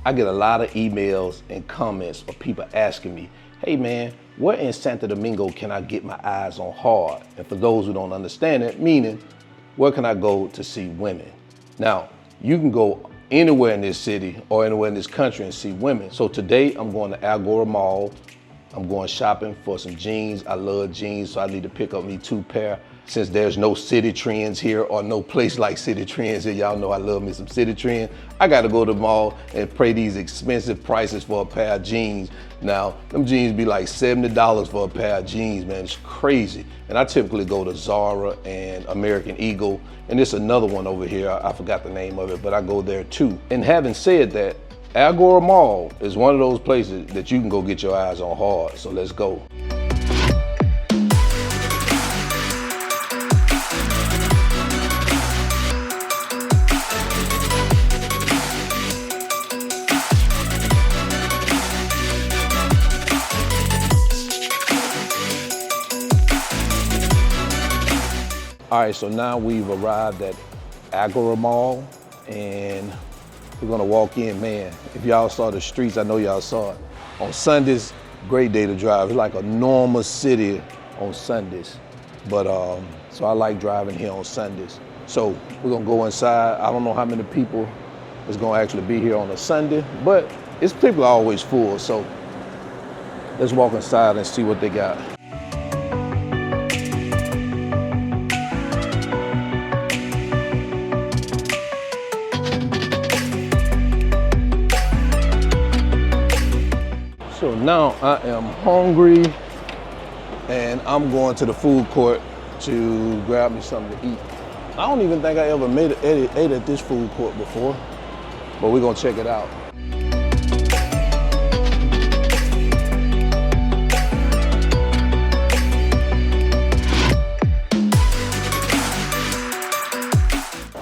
I get a lot of emails and comments of people asking me, hey man, where in Santo Domingo can I get my eyes on hard? And for those who don't understand it, meaning, where can I go to see women? Now, you can go anywhere in this city or anywhere in this country and see women. So today I'm going to Agora Mall. I'm going shopping for some jeans. I love jeans, so I need to pick up me 2 pair. Since there's no City Trends here or no place like City Trends here, y'all know I love me some City Trends. I gotta go to the mall and pay these expensive prices for a pair of jeans. Now, them jeans be like $70 for a pair of jeans, man, it's crazy. And I typically go to Zara and American Eagle, and there's another one over here, I forgot the name of it, but I go there too. And having said that, Agora Mall is one of those places that you can go get your eyes on hard, so let's go. All right, so now we've arrived at Agora Mall, and we're gonna walk in. Man, if y'all saw the streets, I know y'all saw it. On Sundays, great day to drive. It's like a normal city on Sundays. But, so I like driving here on Sundays. So we're gonna go inside. I don't know how many people is gonna actually be here on a Sunday, but it's people are always full. So let's walk inside and see what they got. So now I am hungry and I'm going to the food court to grab me something to eat. I don't even think I ever ate at this food court before, but we're gonna check it out.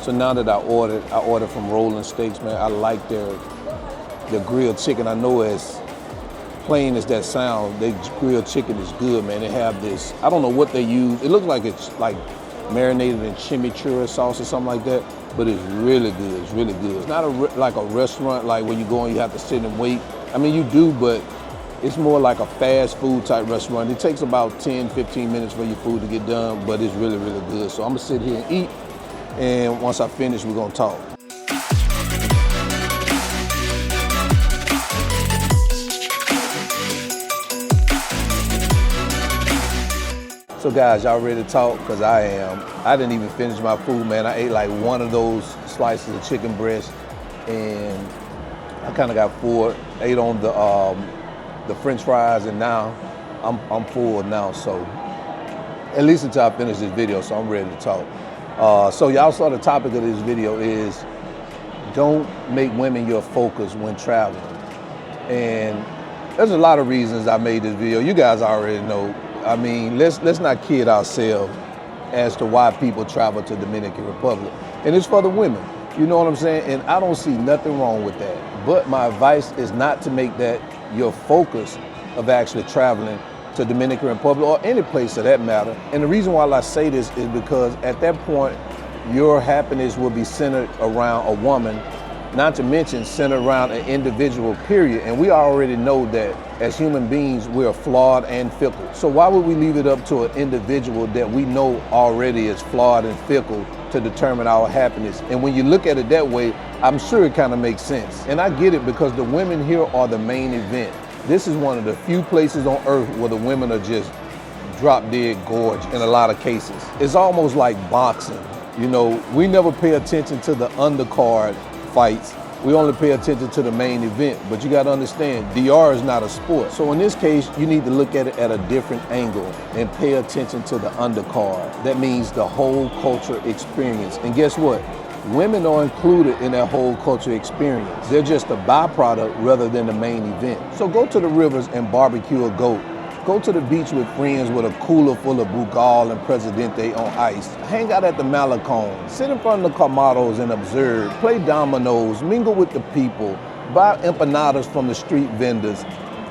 So now that I ordered from Rolling Steaks, man. I like their grilled chicken. I know as plain as that sound, their grilled chicken is good, man. They have this, I don't know what they use. It looks like it's like marinated in chimichurri sauce or something like that, but it's really good, it's really good. It's not like a restaurant, like when you go and you have to sit and wait. I mean, you do, but it's more like a fast food type restaurant. It takes about 10, 15 minutes for your food to get done, but it's really, really good. So I'm gonna sit here and eat, and once I finish, we're gonna talk. So guys, y'all ready to talk? Because I am. I didn't even finish my food, man. I ate like one of those slices of chicken breast, and I kind of got full. Ate on the French fries, and now I'm full now. So at least until I finish this video, so I'm ready to talk. So y'all saw the topic of this video is don't make women your focus when traveling. And there's a lot of reasons I made this video. You guys already know. I mean, let's not kid ourselves as to why people travel to Dominican Republic. And it's for the women, you know what I'm saying? And I don't see nothing wrong with that. But my advice is not to make that your focus of actually traveling to Dominican Republic or any place for that matter. And the reason why I say this is because at that point, your happiness will be centered around a woman, not to mention centered around an individual, period. And we already know that as human beings, we're flawed and fickle. So why would we leave it up to an individual that we know already is flawed and fickle to determine our happiness? And when you look at it that way, I'm sure it kind of makes sense. And I get it because the women here are the main event. This is one of the few places on earth where the women are just drop dead gorgeous in a lot of cases. It's almost like boxing. You know, we never pay attention to the undercard fights. We only pay attention to the main event, but you got to understand, DR is not a sport. So in this case, you need to look at it at a different angle and pay attention to the undercard. That means the whole culture experience. And guess what? Women are included in that whole culture experience. They're just a byproduct rather than the main event. So go to the rivers and barbecue a goat. Go to the beach with friends with a cooler full of Bugal and Presidente on ice. Hang out at the Malecon. Sit in front of the Camaros and observe. Play dominoes. Mingle with the people. Buy empanadas from the street vendors.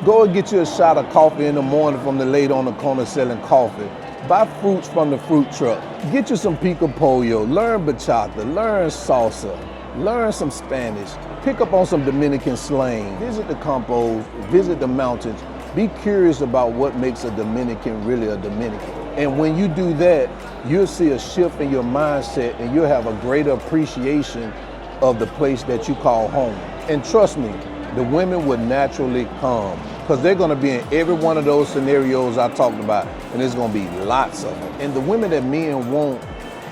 Go and get you a shot of coffee in the morning from the lady on the corner selling coffee. Buy fruits from the fruit truck. Get you some pico pollo. Learn bachata. Learn salsa. learn some Spanish, pick up on some Dominican slang, visit the campos, visit the mountains, be curious about what makes a Dominican really a Dominican. And when you do that, you'll see a shift in your mindset and you'll have a greater appreciation of the place that you call home. And trust me, the women would naturally come because they're gonna be in every one of those scenarios I talked about, and there's gonna be lots of them. And the women that men want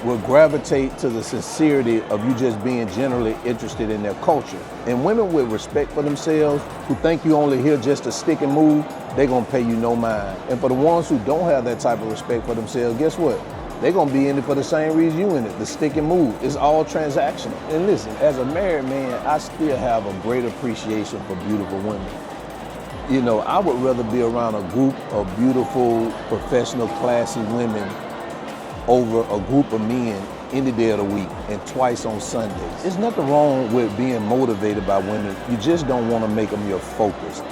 will gravitate to the sincerity of you just being generally interested in their culture. And women with respect for themselves, who think you only here just to stick and move, they're gonna pay you no mind. And for the ones who don't have that type of respect for themselves, guess what? They're gonna be in it for the same reason you in it, the stick and move. It's all transactional. And listen, as a married man, I still have a great appreciation for beautiful women. You know, I would rather be around a group of beautiful, professional, classy women over a group of men any day of the week and twice on Sundays. There's nothing wrong with being motivated by women. You just don't want to make them your focus.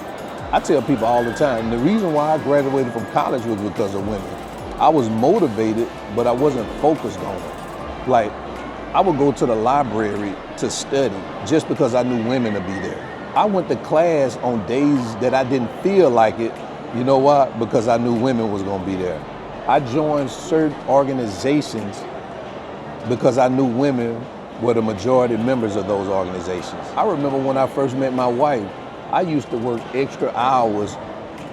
I tell people all the time, the reason why I graduated from college was because of women. I was motivated, but I wasn't focused on it. Like, I would go to the library to study just because I knew women would be there. I went to class on days that I didn't feel like it. You know why? Because I knew women was gonna be there. I joined certain organizations because I knew women were the majority members of those organizations. I remember when I first met my wife, I used to work extra hours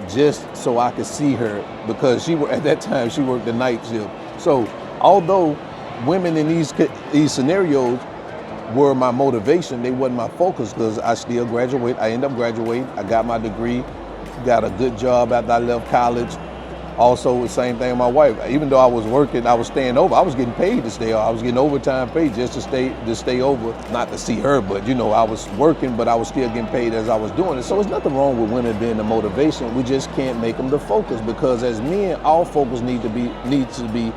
just so I could see her because at that time she worked the night shift. So although women in these scenarios were my motivation, they wasn't my focus because I still graduate. I ended up graduating. I got my degree, got a good job after I left college. Also, the same thing with my wife. Even though I was working, I was staying over. I was getting paid to stay over. I was getting overtime paid just to stay over, not to see her, but you know, I was working, but I was still getting paid as I was doing it. So there's nothing wrong with women being the motivation. We just can't make them the focus because as men, our focus needs to be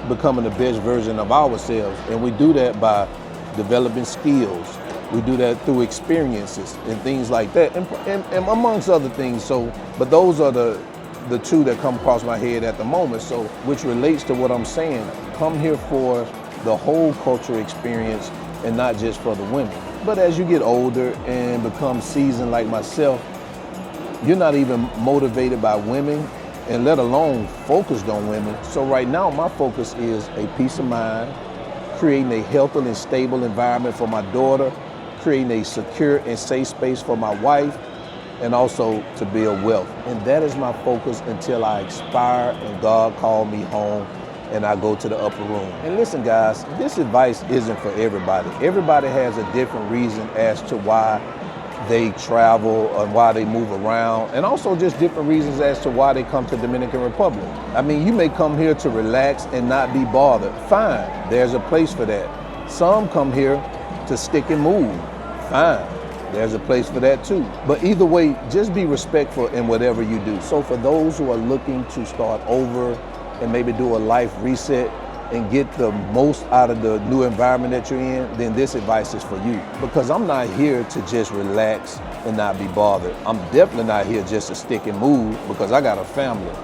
becoming the best version of ourselves, and we do that by developing skills. We do that through experiences and things like that, and amongst other things. So, but those are the two that come across my head at the moment. So, which relates to what I'm saying. Come here for the whole cultural experience and not just for the women. But as you get older and become seasoned like myself, you're not even motivated by women and let alone focused on women. So right now, my focus is a peace of mind, creating a healthy and stable environment for my daughter, creating a secure and safe space for my wife, and also to build wealth. And that is my focus until I expire and God call me home and I go to the upper room. And listen guys, this advice isn't for everybody. Everybody has a different reason as to why they travel and why they move around, and also just different reasons as to why they come to Dominican Republic. I mean, you may come here to relax and not be bothered. Fine, there's a place for that. Some come here to stick and move. Fine. There's a place for that too. But either way, just be respectful in whatever you do. So for those who are looking to start over and maybe do a life reset and get the most out of the new environment that you're in, then this advice is for you. Because I'm not here to just relax and not be bothered. I'm definitely not here just to stick and move because I got a family.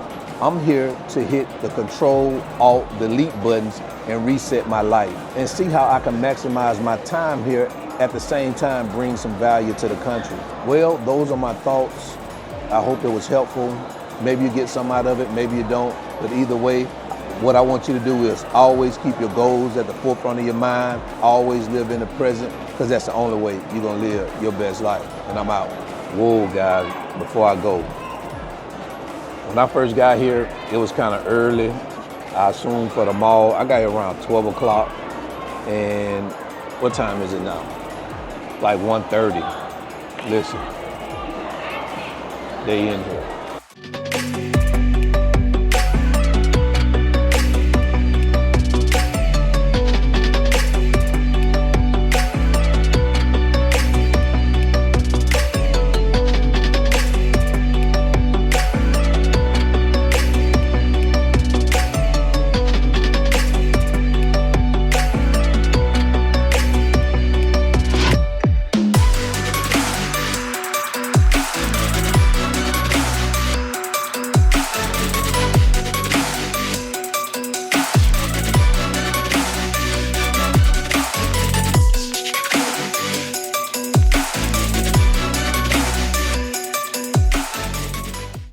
I'm here to hit the Control, Alt, Delete buttons and reset my life and see how I can maximize my time here, at the same time bring some value to the country. Well, those are my thoughts. I hope it was helpful. Maybe you get something out of it, maybe you don't. But either way, what I want you to do is always keep your goals at the forefront of your mind, always live in the present, because that's the only way you're gonna live your best life. And I'm out. Whoa, guys, before I go. When I first got here, it was kind of early. I assumed for the mall. I got here around 12 o'clock. And what time is it now? Like 1:30. Listen, they in here.